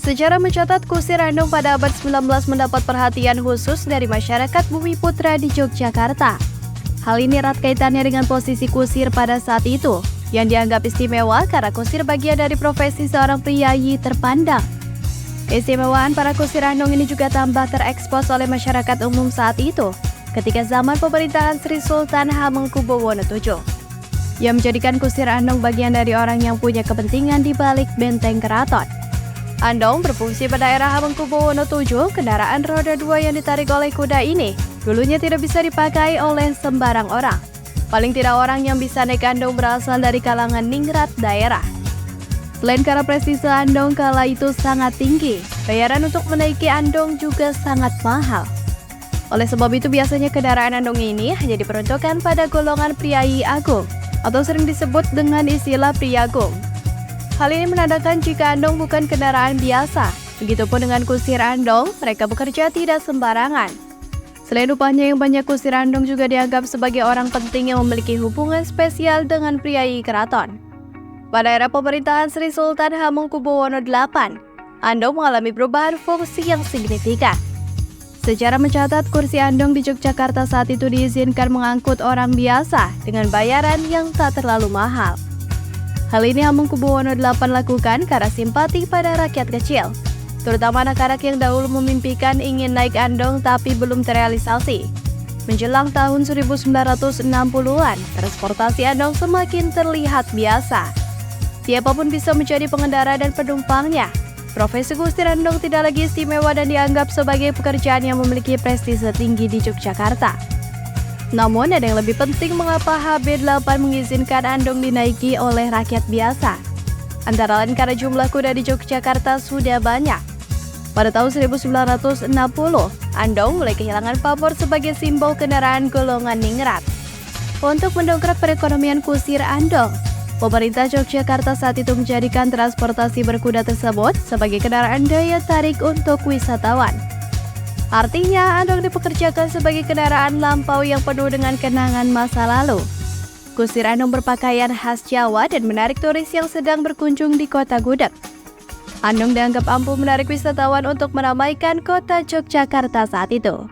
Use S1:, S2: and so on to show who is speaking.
S1: Sejarah mencatat kusir andong pada abad 19 mendapat perhatian khusus dari masyarakat Bumi Putra di Yogyakarta. Hal ini erat kaitannya dengan posisi kusir pada saat itu, yang dianggap istimewa karena kusir bagian dari profesi seorang priyayi terpandang. Keistimewaan para kusir andong ini juga tambah terekspos oleh masyarakat umum saat itu, ketika zaman pemerintahan Sri Sultan Hamengkubuwono VII, yang menjadikan kusir andong bagian dari orang yang punya kepentingan di balik benteng keraton. Andong berfungsi pada era Hamengkubuwono VII. Kendaraan roda 2 yang ditarik oleh kuda ini dulunya tidak bisa dipakai oleh sembarang orang. Paling tidak orang yang bisa naik andong berasal dari kalangan ningrat daerah. Selain karena prestise andong kala itu sangat tinggi, bayaran untuk menaiki andong juga sangat mahal. Oleh sebab itu biasanya kendaraan andong ini hanya diperuntukkan pada golongan priyayi agung atau sering disebut dengan istilah priyagung. Hal ini menandakan jika andong bukan kendaraan biasa. Begitupun dengan kusir andong, mereka bekerja tidak sembarangan. Selain upahnya yang banyak, kusir andong juga dianggap sebagai orang penting yang memiliki hubungan spesial dengan priyayi keraton. Pada era pemerintahan Sri Sultan Hamengkubuwono VIII, andong mengalami perubahan fungsi yang signifikan. Sejarah mencatat kursi andong di Yogyakarta saat itu diizinkan mengangkut orang biasa dengan bayaran yang tak terlalu mahal. Hal ini Hamengkubuwono VIII lakukan karena simpati pada rakyat kecil, terutama anak-anak yang dahulu memimpikan ingin naik andong tapi belum terrealisasi. Menjelang tahun 1960-an, transportasi andong semakin terlihat biasa. Siapapun bisa menjadi pengendara dan penumpangnya. Profesi kusir andong tidak lagi istimewa dan dianggap sebagai pekerjaan yang memiliki prestise tinggi di Yogyakarta. Namun ada yang lebih penting, mengapa HB8 mengizinkan andong dinaiki oleh rakyat biasa? Antara lain karena jumlah kuda di Yogyakarta sudah banyak. Pada tahun 1960, andong mulai kehilangan pamor sebagai simbol kendaraan golongan ningrat. Untuk mendongkrak perekonomian kusir andong, pemerintah Yogyakarta saat itu menjadikan transportasi berkuda tersebut sebagai kendaraan daya tarik untuk wisatawan. Artinya, andong dipekerjakan sebagai kendaraan lampau yang penuh dengan kenangan masa lalu. Kusir andong berpakaian khas Jawa dan menarik turis yang sedang berkunjung di kota gudeg. Andong dianggap ampuh menarik wisatawan untuk meramaikan kota Yogyakarta saat itu.